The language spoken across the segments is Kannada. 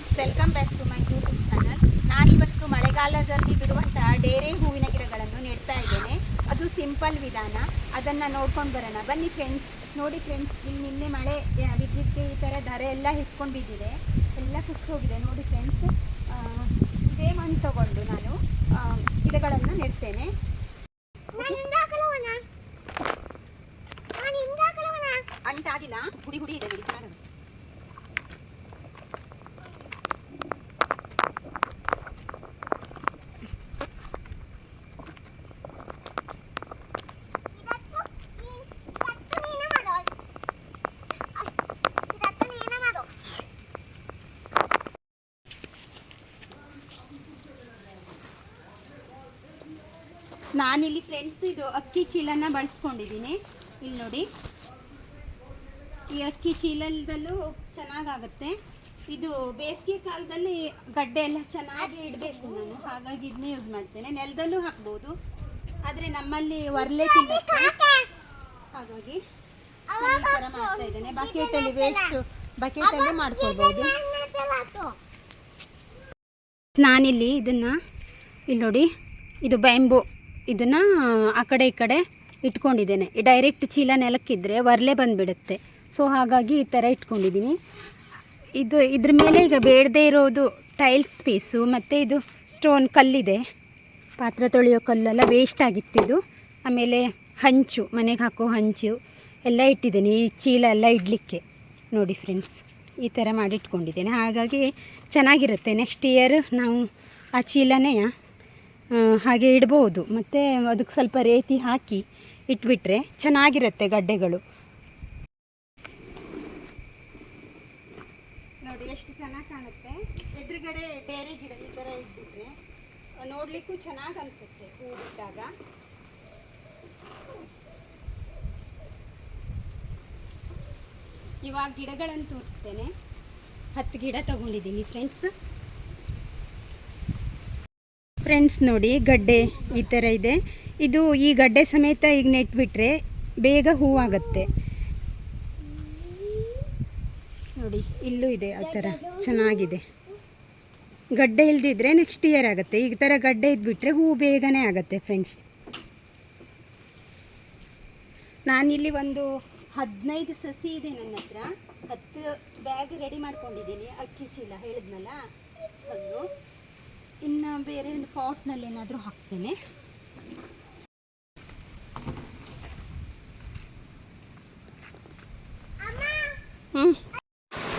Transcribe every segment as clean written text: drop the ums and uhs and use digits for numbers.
Friends, welcome back to my YouTube channel. ನಾನಿವತ್ತು ಮಳೆಗಾಲದಲ್ಲಿ ಬಿಡುವಂತಹ ಡೇರೆ ಹೂವಿನ ಗಿಡಗಳನ್ನು ನೆಡ್ತಾ ಇದ್ದೇನೆ. ಅದು ಸಿಂಪಲ್ ವಿಧಾನ, ಅದನ್ನು ನೋಡ್ಕೊಂಡು ಬರೋಣ ಬನ್ನಿ ಫ್ರೆಂಡ್ಸ್. ನೋಡಿ ಫ್ರೆಂಡ್ಸ್, ಇಲ್ಲಿ ನಿನ್ನೆ ಮಳೆ ಬಿದ್ದಿದ್ದಕ್ಕೆ ಈ ಥರ ಧರೆ ಎಲ್ಲ ಹಿಸ್ಕೊಂಡು ಬಿದ್ದಿದೆ, ಎಲ್ಲ ಕುಸಿದೋಗಿದೆ. ನೋಡಿ ಫ್ರೆಂಡ್ಸ್, ಇದೇ ಮಣ್ಣು ತಗೊಂಡು ನಾನು ಗಿಡಗಳನ್ನು ನೆಡ್ತೇನೆ. ಅಂಟಾಗಿಲ್ಲ, ಹುಡಿ ಹುಡಿ ಇದೆ ಬಿಡಿ, ಚೆನ್ನಾಗಿ. ನಾನಿಲ್ಲಿ ಫ್ರೆಂಡ್ಸ್ ಇದು ಅಕ್ಕಿ ಚೀಲನ ಬಳಸ್ಕೊಂಡಿದ್ದೀನಿ. ಇಲ್ಲಿ ನೋಡಿ, ಈ ಅಕ್ಕಿ ಚೀಲದಲ್ಲೂ ಚೆನ್ನಾಗಾಗುತ್ತೆ. ಇದು ಬೇಸಿಗೆ ಕಾಲದಲ್ಲಿ ಗಡ್ಡೆ ಎಲ್ಲ ಚೆನ್ನಾಗಿ ಇಡಬೇಕು ನಾನು, ಹಾಗಾಗಿ ಇದನ್ನೇ ಯೂಸ್ ಮಾಡ್ತೇನೆ. ನೆಲದಲ್ಲೂ ಹಾಕ್ಬೋದು, ಆದರೆ ನಮ್ಮಲ್ಲಿ ಒರ್ಲೆ ತಿನ್ನುತ್ತೆ, ಹಾಗಾಗಿ ಈ ಥರ ಮಾಡ್ತಾ ಇದ್ದೇನೆ. ಬಕೆಟಲ್ಲಿ ವೇಸ್ಟ್ ಬಕೆಟಲ್ಲಿ ಮಾಡ್ಕೊಳ್ಬೋದು. ನಾನಿಲ್ಲಿ ಇದನ್ನು ಇಲ್ಲಿ ನೋಡಿ, ಇದು ಬ್ಯಾಂಬು, ಇದನ್ನು ಆ ಕಡೆ ಈ ಕಡೆ ಇಟ್ಕೊಂಡಿದ್ದೇನೆ. ಡೈರೆಕ್ಟ್ ಚೀಲ ನೆಲಕ್ಕಿದ್ರೆ ಒರ್ಲೆ ಬಂದುಬಿಡುತ್ತೆ, ಸೊ ಹಾಗಾಗಿ ಈ ಥರ ಇಟ್ಕೊಂಡಿದ್ದೀನಿ. ಇದ್ರ ಮೇಲೆ ಈಗ ಬೇಡದೇ ಇರೋದು ಟೈಲ್ಸ್ ಪೀಸು ಮತ್ತು ಇದು ಸ್ಟೋನ್ ಕಲ್ಲಿದೆ, ಪಾತ್ರೆ ತೊಳೆಯೋ ಕಲ್ಲೆಲ್ಲ ವೇಸ್ಟ್ ಆಗಿತ್ತಿದು. ಆಮೇಲೆ ಹಂಚು, ಮನೆಗೆ ಹಾಕೋ ಹಂಚು ಎಲ್ಲ ಇಟ್ಟಿದ್ದೀನಿ, ಈ ಚೀಲ ಎಲ್ಲ ಇಡಲಿಕ್ಕೆ. ನೋಡಿ ಫ್ರೆಂಡ್ಸ್, ಈ ಥರ ಮಾಡಿಟ್ಕೊಂಡಿದ್ದೇನೆ, ಹಾಗಾಗಿ ಚೆನ್ನಾಗಿರುತ್ತೆ. ನೆಕ್ಸ್ಟ್ ಇಯರ್ ನಾವು ಆ ಚೀಲನೇ ಹಾಗೆ ಇಡ್ಬೋದು. ಮತ್ತು ಅದಕ್ಕೆ ಸ್ವಲ್ಪ ರೇತಿ ಹಾಕಿ ಇಟ್ಬಿಟ್ರೆ ಚೆನ್ನಾಗಿರುತ್ತೆ ಗಡ್ಡೆಗಳು. ನೋಡಿ ಎಷ್ಟು ಚೆನ್ನಾಗಿ ಕಾಣುತ್ತೆ. ಎದುರುಗಡೆ ಡೇರೆ ಗಿಡ ಈ ಥರ ಇಟ್ಬಿಟ್ರೆ ನೋಡಲಿಕ್ಕೂ ಚೆನ್ನಾಗಿ ಅನಿಸುತ್ತೆ ಹೂ ಬಿಟ್ಟಾಗ. ಇವಾಗ ಗಿಡಗಳನ್ನು ತೋರಿಸ್ತೇನೆ. 10 ಗಿಡ ತಗೊಂಡಿದ್ದೀನಿ ಫ್ರೆಂಡ್ಸ್ ನೋಡಿ, ಗಡ್ಡೆ ಈ ಥರ ಇದೆ. ಇದು ಈ ಗಡ್ಡೆ ಸಮೇತ ಈಗ ನೆಟ್ಬಿಟ್ರೆ ಬೇಗ ಹೂವಾಗುತ್ತೆ. ನೋಡಿ ಇಲ್ಲೂ ಇದೆ, ಆ ಥರ ಚೆನ್ನಾಗಿದೆ. ಗಡ್ಡೆ ಇಲ್ದಿದ್ರೆ ನೆಕ್ಸ್ಟ್ ಇಯರ್ ಆಗುತ್ತೆ. ಈ ಥರ ಗಡ್ಡೆ ಇದ್ಬಿಟ್ರೆ ಹೂ ಬೇಗನೆ ಆಗುತ್ತೆ ಫ್ರೆಂಡ್ಸ್. ನಾನಿಲ್ಲಿ ಒಂದು 15 ಸಸಿ ಇದೆ ನನ್ನ ಹತ್ರ. 10 ಬ್ಯಾಗ್ ರೆಡಿ ಮಾಡ್ಕೊಂಡಿದ್ದೀನಿ. ಅಕ್ಕಿ ಚೀಲ ಹೇಳಿದ್ನಲ್ಲ ಅದು. ಇನ್ನು ಬೇರೆ ಒಂದು ಪಾಟ್ನಲ್ಲಿ ಏನಾದರೂ ಹಾಕ್ತೇನೆ.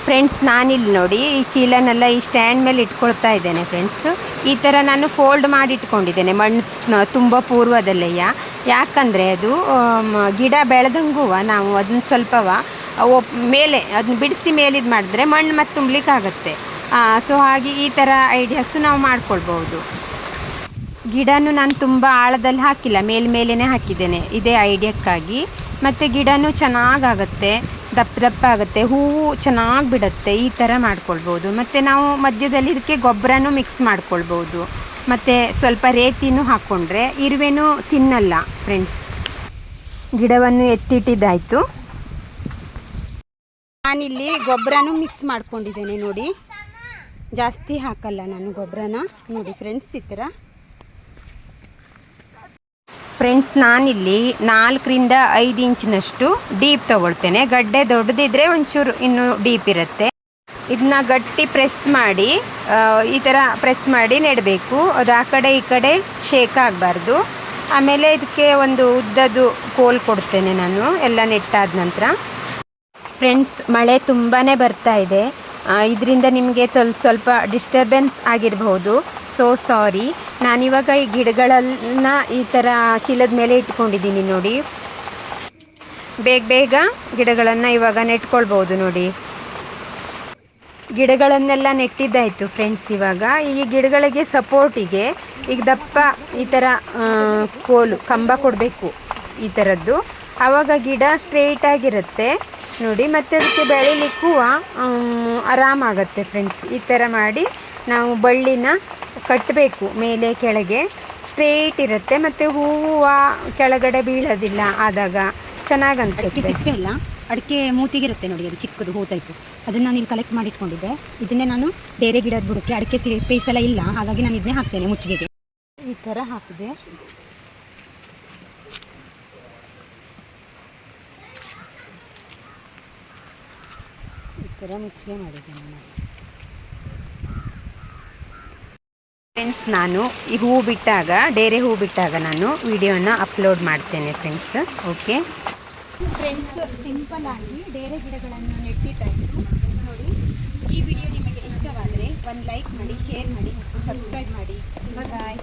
ಫ್ರೆಂಡ್ಸ್, ನಾನಿಲ್ಲಿ ನೋಡಿ ಈ ಚೀಲನೆಲ್ಲ ಈ ಸ್ಟ್ಯಾಂಡ್ ಮೇಲೆ ಇಟ್ಕೊಳ್ತಾ ಇದ್ದೇನೆ ಫ್ರೆಂಡ್ಸ್. ಈ ಥರ ನಾನು ಫೋಲ್ಡ್ ಮಾಡಿ ಇಟ್ಕೊಂಡಿದ್ದೇನೆ ಮಣ್ಣು ತುಂಬ ಪೂರ್ವದಲ್ಲೆಯ. ಯಾಕಂದರೆ ಅದು ಗಿಡ ಬೆಳೆದಂಗೂ ನಾವು ಅದನ್ನ ಸ್ವಲ್ಪವ ಮೇಲೆ ಅದನ್ನ ಬಿಡಿಸಿ ಮೇಲಿದು ಮಾಡಿದ್ರೆ ಮಣ್ಣು ಮತ್ತೆ ತುಂಬಲಿಕ್ಕಾಗತ್ತೆ. ಸೊ ಹಾಗೆ ಈ ಥರ ಐಡಿಯಾಸು ನಾವು ಮಾಡ್ಕೊಳ್ಬೋದು. ಗಿಡನೂ ನಾನು ತುಂಬ ಆಳದಲ್ಲಿ ಹಾಕಿಲ್ಲ, ಮೇಲೇ ಹಾಕಿದ್ದೇನೆ ಇದೇ ಐಡಿಯಕ್ಕಾಗಿ. ಮತ್ತು ಗಿಡನೂ ಚೆನ್ನಾಗಾಗುತ್ತೆ, ದಪ್ಪ ದಪ್ಪ ಆಗುತ್ತೆ, ಹೂವು ಚೆನ್ನಾಗಿ ಬಿಡುತ್ತೆ. ಈ ಥರ ಮಾಡ್ಕೊಳ್ಬೋದು. ಮತ್ತು ನಾವು ಮಧ್ಯದಲ್ಲಿ ಇದಕ್ಕೆ ಗೊಬ್ಬರನೂ ಮಿಕ್ಸ್ ಮಾಡ್ಕೊಳ್ಬೋದು. ಮತ್ತು ಸ್ವಲ್ಪ ರೇತಿನೂ ಹಾಕ್ಕೊಂಡ್ರೆ ಇರುವೆನೂ ತಿನ್ನಲ್ಲ ಫ್ರೆಂಡ್ಸ್. ಗಿಡವನ್ನು ಎತ್ತಿಟ್ಟಿದ್ದಾಯಿತು. ನಾನಿಲ್ಲಿ ಗೊಬ್ಬರನೂ ಮಿಕ್ಸ್ ಮಾಡ್ಕೊಂಡಿದ್ದೇನೆ. ನೋಡಿ, ಜಾಸ್ತಿ ಹಾಕಲ್ಲ ನಾನು ಗೊಬ್ಬರನ. ನೋಡಿ ಫ್ರೆಂಡ್ಸ್, ಈ ಥರ. ಫ್ರೆಂಡ್ಸ್, ನಾನಿಲ್ಲಿ 4ರಿಂದ 5 ಇಂಚಿನಷ್ಟು ಡೀಪ್ ತೊಗೊಳ್ತೇನೆ. ಗಡ್ಡೆ ದೊಡ್ಡದಿದ್ರೆ ಒಂಚೂರು ಇನ್ನೂ ಡೀಪ್ ಇರುತ್ತೆ. ಇದನ್ನ ಗಟ್ಟಿ ಪ್ರೆಸ್ ಮಾಡಿ ಈ ಥರ ಪ್ರೆಸ್ ಮಾಡಿ ನೆಡಬೇಕು. ಅದು ಆ ಕಡೆ ಈ ಕಡೆ ಶೇಕ್ ಆಗಬಾರ್ದು. ಆಮೇಲೆ ಇದಕ್ಕೆ ಒಂದು ಉದ್ದದ್ದು ಕೋಲ್ ಕೊಡ್ತೇನೆ ನಾನು ಎಲ್ಲ ನೆಟ್ಟಾದ ನಂತರ. ಫ್ರೆಂಡ್ಸ್, ಮಳೆ ತುಂಬಾ ಬರ್ತಾ ಇದೆ. ಇದರಿಂದ ನಿಮಗೆ ಸ್ವಲ್ಪ ಡಿಸ್ಟರ್ಬೆನ್ಸ್ ಆಗಿರಬಹುದು, ಸೊ ಸಾರಿ. ನಾನಿವಾಗ ಈ ಗಿಡಗಳನ್ನ ಈ ಥರ ಚೀಲದ ಮೇಲೆ ಇಟ್ಕೊಂಡಿದ್ದೀನಿ. ನೋಡಿ, ಬೇಗ ಗಿಡಗಳನ್ನು ಇವಾಗ ನೆಟ್ಕೊಳ್ಬೋದು. ನೋಡಿ, ಗಿಡಗಳನ್ನೆಲ್ಲ ನೆಟ್ಟಿದ್ದಾಯಿತು ಫ್ರೆಂಡ್ಸ್. ಇವಾಗ ಈ ಗಿಡಗಳಿಗೆ ಸಪೋರ್ಟಿಗೆ ಈಗ ದಪ್ಪ ಈ ಥರ ಕೋಲು ಕಂಬ ಕೊಡಬೇಕು, ಈ ಥರದ್ದು. ಆವಾಗ ಗಿಡ ಸ್ಟ್ರೇಟಾಗಿರುತ್ತೆ ನೋಡಿ. ಮತ್ತು ಅದಕ್ಕೆ ಬೆಳಿಲಿಕ್ಕೂ ಆರಾಮಾಗತ್ತೆ ಫ್ರೆಂಡ್ಸ್. ಈ ಥರ ಮಾಡಿ ನಾವು ಬಳ್ಳಿನ ಕಟ್ಟಬೇಕು, ಮೇಲೆ ಕೆಳಗೆ ಸ್ಟ್ರೇಟ್ ಇರುತ್ತೆ. ಮತ್ತು ಹೂವು ಕೆಳಗಡೆ ಬೀಳೋದಿಲ್ಲ, ಆದಾಗ ಚೆನ್ನಾಗಿ ಅನಿಸುತ್ತೆ. ಅಡಿಕೆ ಮೂತಿಗಿರುತ್ತೆ ನೋಡಿ, ಅದು ಚಿಕ್ಕದು ಹೂ ಟೈಪು, ಅದನ್ನು ನಾನು ಇಲ್ಲಿ ಕಲೆಕ್ಟ್ ಮಾಡಿ ಇಟ್ಕೊಂಡಿದ್ದೆ. ಇದನ್ನೇ ನಾನು ಬೇರೆ ಗಿಡದ ಬುಡಕ್ಕೆ, ಅಡಿಕೆ ಪೀಸ್ ಎಲ್ಲ ಇಲ್ಲ, ಹಾಗಾಗಿ ನಾನು ಇದನ್ನೇ ಹಾಕ್ತೇನೆ ಮುಚ್ಚಿಗೆಗೆ. ಈ ಥರ ಹಾಕಿದೆ. ಈ ಥರ ಮುಚ್ಚಿಗೆ ಮಾಡಿದ್ದೇನೆ ನಾನು. ಫ್ರೆಂಡ್ಸ್, ನಾನು ಈ ಹೂ ಬಿಟ್ಟಾಗ, ಡೇರೆ ಹೂ ಬಿಟ್ಟಾಗ ನಾನು ವಿಡಿಯೋನ ಅಪ್ಲೋಡ್ ಮಾಡ್ತೇನೆ ಫ್ರೆಂಡ್ಸ್. ಓಕೆ ಫ್ರೆಂಡ್ಸ್, ಸಿಂಪಲ್ ಆಗಿ ಡೇರೆ ಗಿಡಗಳನ್ನು ನೆಟ್ಟಿದ್ದಾಯಿತು ನೋಡಿ. ಈ ವಿಡಿಯೋ ನಿಮಗೆ ಇಷ್ಟವಾದರೆ ಒಂದು ಲೈಕ್ ಮಾಡಿ, ಶೇರ್ ಮಾಡಿ ಮತ್ತು ಸಬ್ಸ್ಕ್ರೈಬ್ ಮಾಡಿ. ಬಾಯ್.